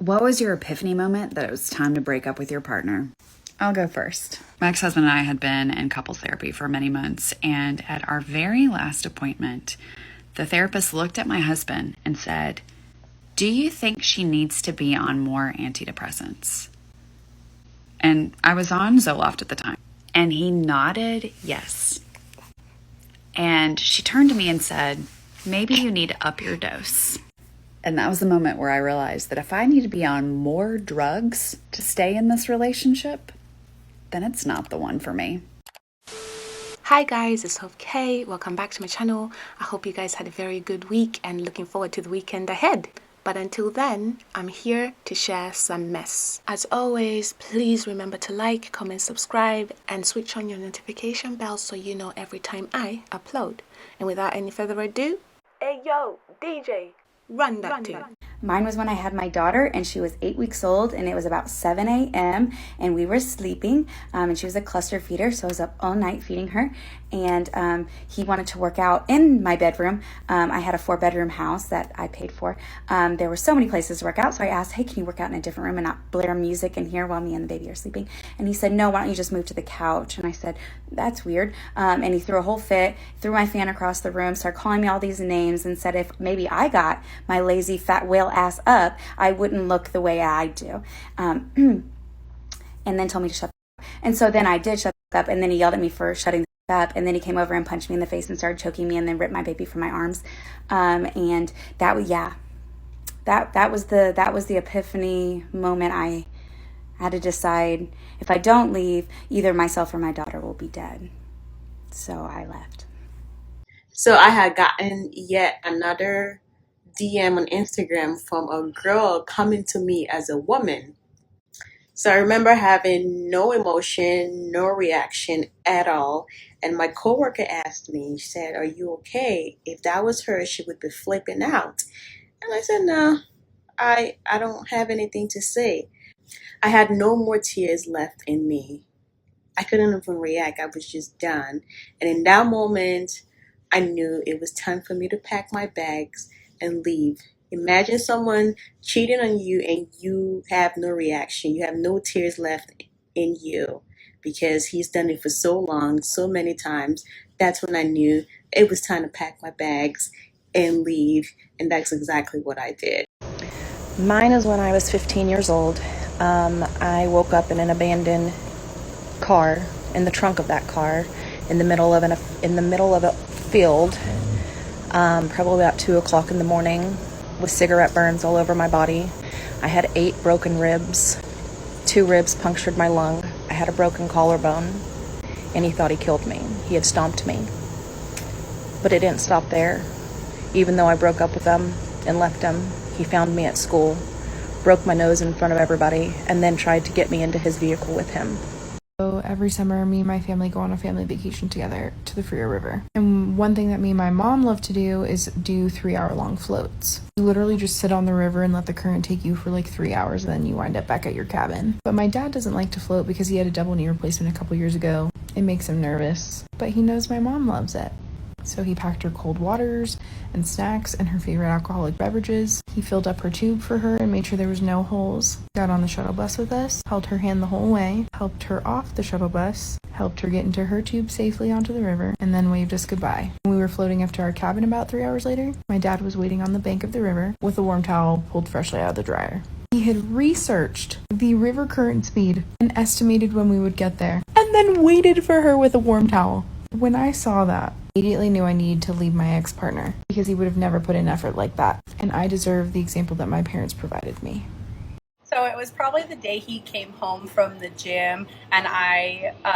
What was your epiphany moment that it was time to break up with your partner? I'll go first. My ex-husband and I had been in couples therapy for many months, and at our very last appointment, the therapist looked at my husband and said, "Do you think she needs to be on more antidepressants?" And I was on Zoloft at the time, and he nodded yes. And she turned to me and said, "Maybe you need to up your dose." And that was the moment where I realized that if I need to be on more drugs to stay in this relationship, then it's not the one for me. Hi guys, it's Hope K. Welcome back to my channel. I hope you guys had a very good week and looking forward to the weekend ahead. But until then, I'm here to share some mess. As always, please remember to like, comment, subscribe, and switch on your notification bell so you know every time I upload. And without any further ado, hey yo, DJ, run that tune. Mine was when I had my daughter and she was 8 weeks old, and it was about 7 a.m. and we were sleeping, and she was a cluster feeder, so I was up all night feeding her. And he wanted to work out in my bedroom. I had a 4-bedroom house that I paid for. There were so many places to work out, so I asked, "Hey, can you work out in a different room and not blare music in here while me and the baby are sleeping?" And he said, "No, why don't you just move to the couch?" And I said, "That's weird." And he threw a whole fit, threw my fan across the room, started calling me all these names, and said if maybe I got my lazy fat whale ass up, I wouldn't look the way I do. And then told me to shut up. And so then I did shut up, and then he yelled at me for shutting up, and then he came over and punched me in the face and started choking me and then ripped my baby from my arms. And that was, that was the epiphany moment. I had to decide, if I don't leave, either myself or my daughter will be dead. So I left. So I had gotten yet another DM on Instagram from a girl coming to me as a woman. So I remember having no emotion, no reaction at all. And my coworker asked me, she said, "Are you okay?" If that was her, she would be flipping out. And I said, "No, I don't have anything to say." I had no more tears left in me. I couldn't even react. I was just done. And in that moment, I knew it was time for me to pack my bags and leave. Imagine someone cheating on you and you have no reaction. You have no tears left in you because he's done it for so long, so many times. That's when I knew it was time to pack my bags and leave. And that's exactly what I did. Mine is when I was 15 years old. I woke up in an abandoned car, in the trunk of that car, in the middle of a field, probably about 2 o'clock in the morning, with cigarette burns all over my body. I had 8 broken ribs. 2 ribs punctured my lung. I had a broken collarbone, and he thought he killed me. He had stomped me. But it didn't stop there. Even though I broke up with him and left him, he found me at school, broke my nose in front of everybody, and then tried to get me into his vehicle with him. So every summer, me and my family go on a family vacation together to the Freer River. And one thing that me and my mom love to do is do 3-hour-long floats. You literally just sit on the river and let the current take you for like 3 hours, and then you wind up back at your cabin. But my dad doesn't like to float because he had a double knee replacement a couple years ago. It makes him nervous, but he knows my mom loves it. So he packed her cold waters and snacks and her favorite alcoholic beverages. He filled up her tube for her and made sure there was no holes. Got on the shuttle bus with us, held her hand the whole way, helped her off the shuttle bus, helped her get into her tube safely onto the river, and then waved us goodbye. When we were floating up to our cabin about 3 hours later, my dad was waiting on the bank of the river with a warm towel pulled freshly out of the dryer. He had researched the river current speed and estimated when we would get there, and then waited for her with a warm towel. When I saw that, I immediately knew I needed to leave my ex-partner because he would have never put in effort like that, and I deserve the example that my parents provided me. So it was probably the day he came home from the gym, and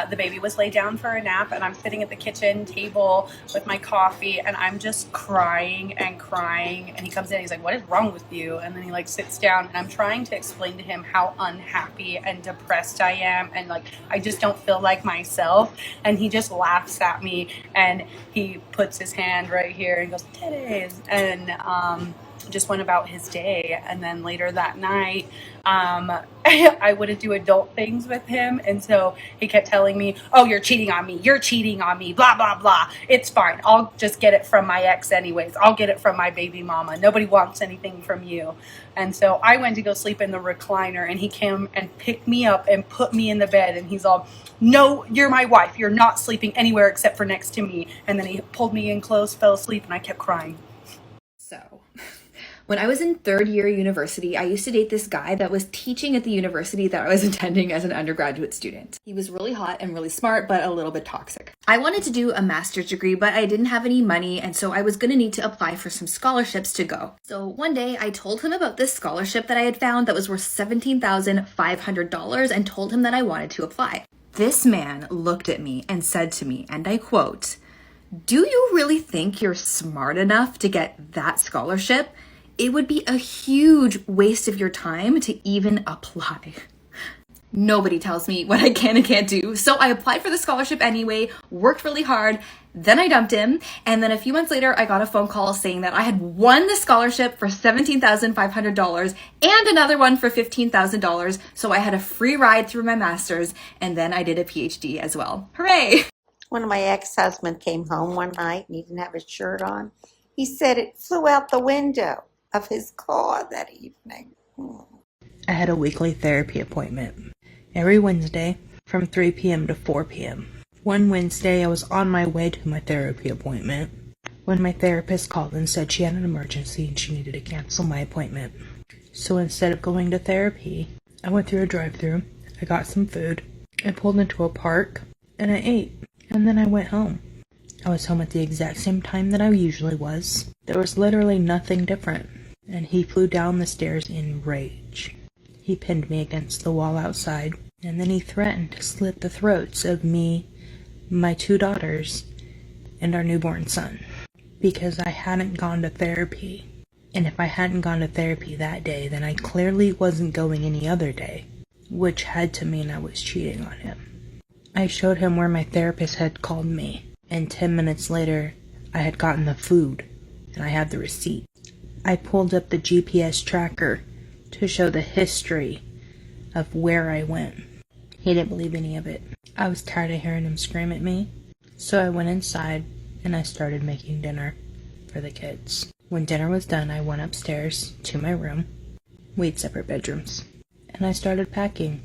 the baby was laid down for a nap, and I'm sitting at the kitchen table with my coffee, and I'm just crying and crying. And he comes in, he's like, "What is wrong with you?" And then he like sits down, and I'm trying to explain to him how unhappy and depressed I am, and like I just don't feel like myself. And he just laughs at me, and he puts his hand right here and goes, "Titties," and just went about his day. And then later that night, I wouldn't do adult things with him. And so he kept telling me, oh, you're cheating on me. You're cheating on me, blah, blah, blah. It's fine. I'll just get it from my ex anyways. I'll get it from my baby mama. Nobody wants anything from you. And so I went to go sleep in the recliner, and he came and picked me up and put me in the bed. And he's all, no, you're my wife. You're not sleeping anywhere except for next to me. And then he pulled me in close, fell asleep, and I kept crying. So, when I was in third year university, I used to date this guy that was teaching at the university that I was attending as an undergraduate student. He was really hot and really smart, but a little bit toxic. I wanted to do a master's degree, but I didn't have any money, and so I was going to need to apply for some scholarships to go. So one day, I told him about this scholarship that I had found that was worth $17,500 and told him that I wanted to apply. This man looked at me and said to me, and I quote, "Do you really think you're smart enough to get that scholarship? It would be a huge waste of your time to even apply." Nobody tells me what I can and can't do, so I applied for the scholarship anyway, worked really hard, then I dumped him, and then a few months later I got a phone call saying that I had won the scholarship for $17,500 and another one for $15,000, so I had a free ride through my master's, and then I did a PhD as well. Hooray! When my ex-husband came home one night and he didn't have his shirt on, he said it flew out the window of his car that evening. I had a weekly therapy appointment every Wednesday from 3 p.m. to 4 p.m. One Wednesday, I was on my way to my therapy appointment when my therapist called and said she had an emergency and she needed to cancel my appointment. So instead of going to therapy, I went through a drive-thru, I got some food, I pulled into a park, and I ate. And then I went home. I was home at the exact same time that I usually was. There was literally nothing different. And he flew down the stairs in rage. He pinned me against the wall outside, and then he threatened to slit the throats of me, my 2 daughters, and our newborn son, because I hadn't gone to therapy. And if I hadn't gone to therapy that day, then I clearly wasn't going any other day, which had to mean I was cheating on him. I showed him where my therapist had called me, and 10 minutes later, I had gotten the food, and I had the receipt. I pulled up the GPS tracker to show the history of where I went. He didn't believe any of it. I was tired of hearing him scream at me, so I went inside, and I started making dinner for the kids. When dinner was done, I went upstairs to my room. We had separate bedrooms, and I started packing.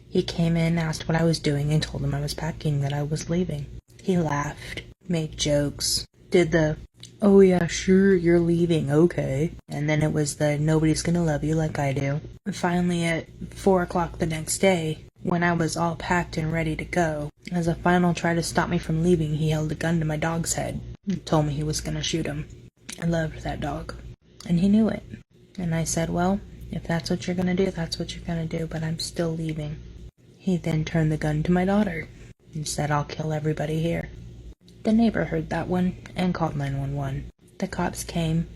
He came in, asked what I was doing, and told him I was packing, that I was leaving. He laughed, made jokes, did the, "Oh yeah, sure, you're leaving, okay." And then it was the, "Nobody's gonna love you like I do." And finally, at 4 o'clock the next day, when I was all packed and ready to go, as a final try to stop me from leaving, he held a gun to my dog's head and told me he was gonna shoot him. I loved that dog, and he knew it. And I said, "Well, if that's what you're gonna do, that's what you're gonna do, but I'm still leaving." He then turned the gun to my daughter and said, "I'll kill everybody here." The neighbor heard that one and called 911. The cops came.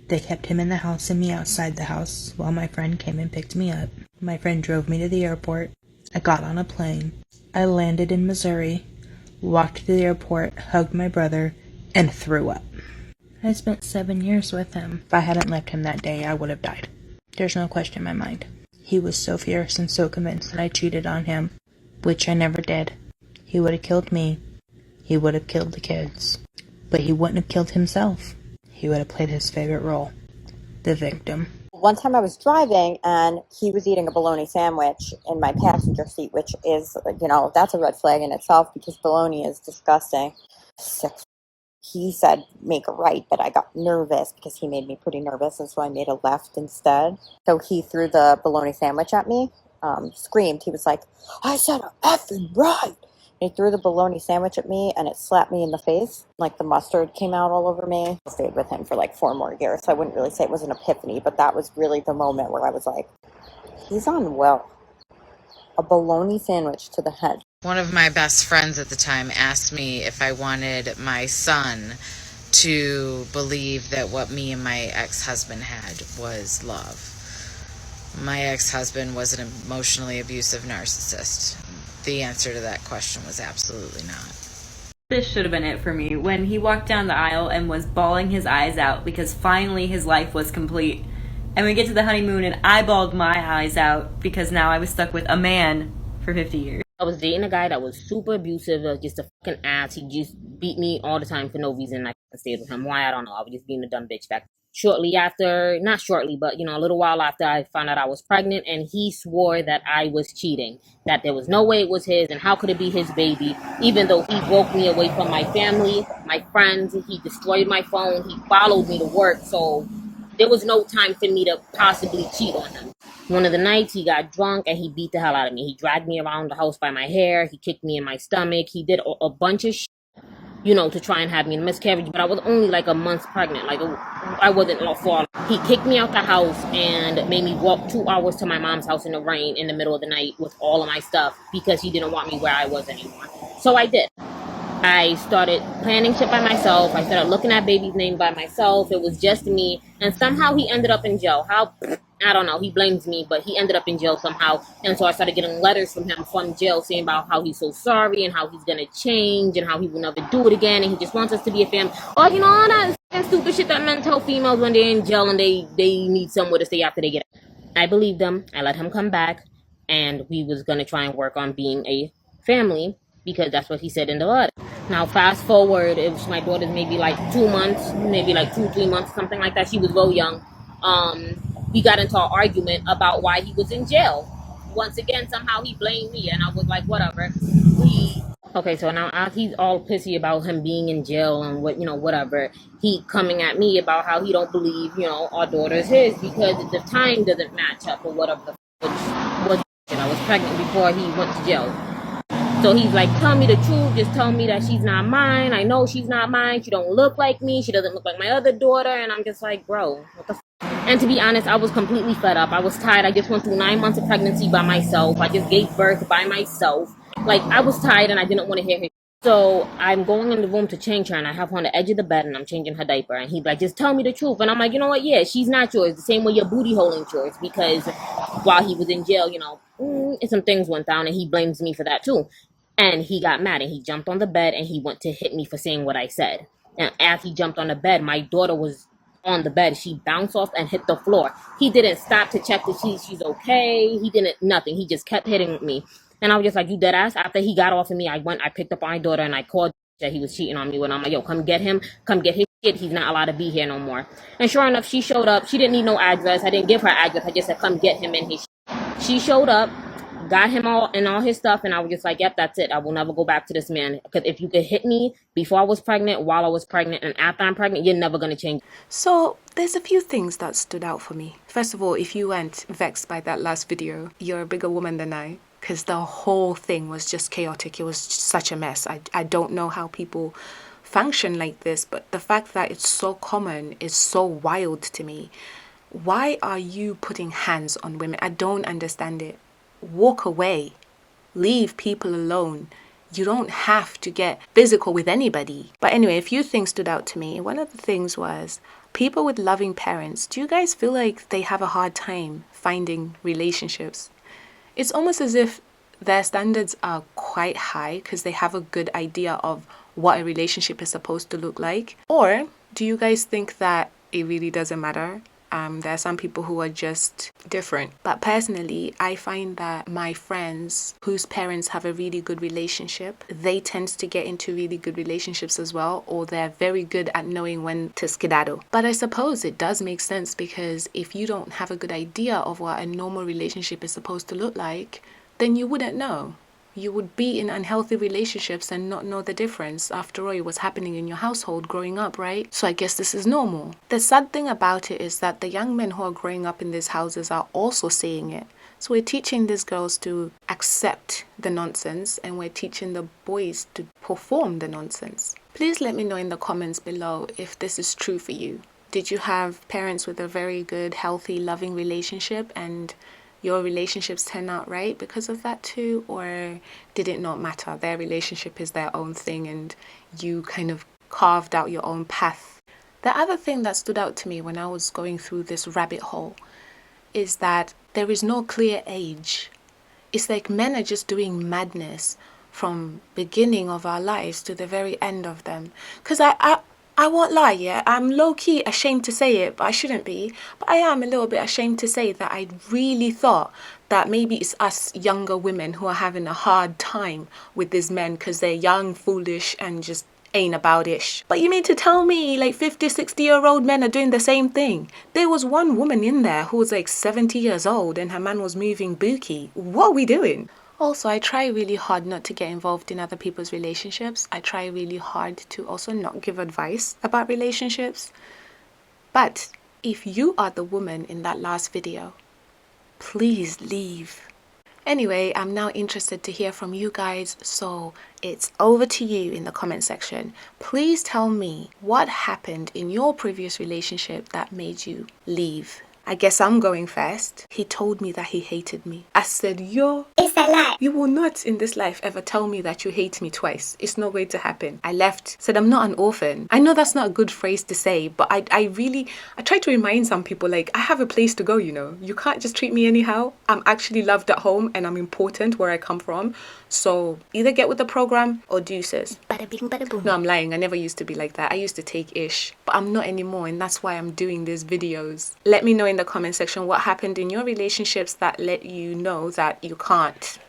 They kept him in the house and me outside the house while my friend came and picked me up. My friend drove me to the airport. I got on a plane. I landed in Missouri, walked to the airport, hugged my brother, and threw up. I spent 7 years with him. If I hadn't left him that day, I would have died. There's no question in my mind. He was so fierce and so convinced that I cheated on him, which I never did. He would have killed me. He would have killed the kids. But he wouldn't have killed himself. He would have played his favorite role, the victim. One time I was driving and he was eating a bologna sandwich in my passenger seat, which is, that's a red flag in itself because bologna is disgusting. Sick. He said, make a right, but I got nervous because he made me pretty nervous, and so I made a left instead. So he threw the bologna sandwich at me, screamed. He was like, "I said a effing right!" And he threw the bologna sandwich at me, and it slapped me in the face. Like the mustard came out all over me. I stayed with him for like 4 more years, so I wouldn't really say it was an epiphany, but that was really the moment where I was like, he's unwell. A bologna sandwich to the head. One of my best friends at the time asked me if I wanted my son to believe that what me and my ex-husband had was love. My ex-husband was an emotionally abusive narcissist. The answer to that question was absolutely not. This should have been it for me. When he walked down the aisle and was bawling his eyes out because finally his life was complete. And we get to the honeymoon and I bawled my eyes out because now I was stuck with a man for 50 years. I was dating a guy that was super abusive, just a fucking ass. He just beat me all the time for no reason. I stayed with him. Why? I don't know. I was just being a dumb bitch back. Shortly after, not shortly, but a little while after, I found out I was pregnant, and he swore that I was cheating, that there was no way it was his, and how could it be his baby, even though he broke me away from my family, my friends, he destroyed my phone, he followed me to work, so there was no time for me to possibly cheat on him. One of the nights, he got drunk and he beat the hell out of me. He dragged me around the house by my hair. He kicked me in my stomach. He did a bunch of shit, to try and have me in a miscarriage. But I was only like a month pregnant. I wasn't far. He kicked me out the house and made me walk 2 hours to my mom's house in the rain in the middle of the night with all of my stuff because he didn't want me where I was anymore. So I did. I started planning shit by myself. I started looking at baby's name by myself. It was just me. And somehow he ended up in jail. How? I don't know. He blames me, but he ended up in jail somehow. And so I started getting letters from him from jail saying about how he's so sorry and how he's going to change and how he will never do it again. And he just wants us to be a family. All that stupid shit that men tell females when they're in jail and they need somewhere to stay after they get out. I believed him. I let him come back. And we was going to try and work on being a family because that's what he said in the letter. Now, fast forward, it was my daughter's maybe like 2 months, maybe like 2-3 months, something like that. She was real young. We got into an argument about why he was in jail. Once again, somehow he blamed me, and I was like, whatever. Okay, so now he's all pissy about him being in jail and whatever. He coming at me about how he don't believe, our daughter is his because the time doesn't match up or whatever. I was pregnant before he went to jail. So he's like, tell me the truth. Just tell me that she's not mine. I know she's not mine. She don't look like me. She doesn't look like my other daughter. And I'm just like, bro, what the f***? And to be honest, I was completely fed up. I was tired. I just went through 9 months of pregnancy by myself. I just gave birth by myself. I was tired and I didn't want to hear him. So I'm going in the room to change her and I have her on the edge of the bed and I'm changing her diaper. And he's like, just tell me the truth. And I'm like, you know what? Yeah, she's not yours. The same way your booty hole ain't yours. Because while he was in jail, some things went down and he blames me for that too. And he got mad and he jumped on the bed and he went to hit me for saying what I said. And after he jumped on the bed, my daughter was on the bed. She bounced off and hit the floor. He didn't stop to check that she's okay. He didn't, nothing. He just kept hitting me. And I was just like, you dead ass? After he got off of me, I picked up my daughter and I called that he was cheating on me. When I'm like, yo, come get him. Come get his shit. He's not allowed to be here no more. And sure enough, she showed up. She didn't need no address. I didn't give her address. I just said, come get him and his shit. She showed up, got him all his stuff, and I was just like, yep, that's it. I will never go back to this man. Because if you could hit me before I was pregnant, while I was pregnant, and after I'm pregnant, you're never going to change. So there's a few things that stood out for me. First of all, if you weren't vexed by that last video, you're a bigger woman than I. Because the whole thing was just chaotic. It was such a mess. I don't know how people function like this, but the fact that it's so common is so wild to me. Why are you putting hands on women? I don't understand it. Walk away. Leave people alone. You don't have to get physical with anybody. But anyway, a few things stood out to me. One of the things was people with loving parents. Do you guys feel like they have a hard time finding relationships? It's almost as if their standards are quite high because they have a good idea of what a relationship is supposed to look like. Or do you guys think that it really doesn't matter? There are some people who are just different. But personally, I find that my friends whose parents have a really good relationship, they tend to get into really good relationships as well, or they're very good at knowing when to skedaddle. But I suppose it does make sense because if you don't have a good idea of what a normal relationship is supposed to look like, then you wouldn't know. You would be in unhealthy relationships and not know the difference. After all, it was happening in your household growing up, right? So I guess this is normal. The sad thing about it is that the young men who are growing up in these houses are also saying it. So we're teaching these girls to accept the nonsense and we're teaching the boys to perform the nonsense. Please let me know in the comments below if this is true for you. Did you have parents with a very good, healthy, loving relationship and your relationships turn out right because of that too? Or did it not matter? Their relationship is their own thing and you kind of carved out your own path. The other thing that stood out to me when I was going through this rabbit hole is that there is no clear age. It's like men are just doing madness from beginning of our lives to the very end of them. Because I won't lie, yeah, I'm low-key ashamed to say it, but I shouldn't be. But I am a little bit ashamed to say that I really thought that maybe it's us younger women who are having a hard time with these men because they're young, foolish, and just ain't about it. But you mean to tell me like 50, 60-year-old men are doing the same thing? There was one woman in there who was like 70 years old and her man was moving bookie. What are we doing? Also, I try really hard not to get involved in other people's relationships. I try really hard to also not give advice about relationships. But if you are the woman in that last video, please leave. Anyway, I'm now interested to hear from you guys, so it's over to you in the comment section. Please tell me what happened in your previous relationship that made you leave. I guess I'm going first. He told me that he hated me. I said, yo, it's a lie. You will not in this life ever tell me that you hate me twice. It's not going to happen. I left, said I'm not an orphan. I know that's not a good phrase to say, but I try to remind some people, like, I have a place to go, you know. You can't just treat me anyhow. I'm actually loved at home and I'm important where I come from. So either get with the program or deuces. Bada bing, bada boom. No, I'm lying. I never used to be like that. I used to take ish, but I'm not anymore, and that's why I'm doing these videos. Let me know in the comment section what happened in your relationships that let you know that you can't.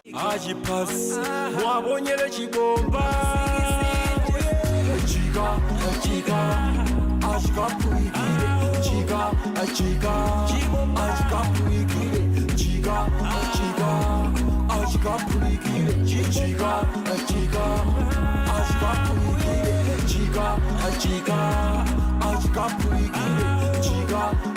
Chica,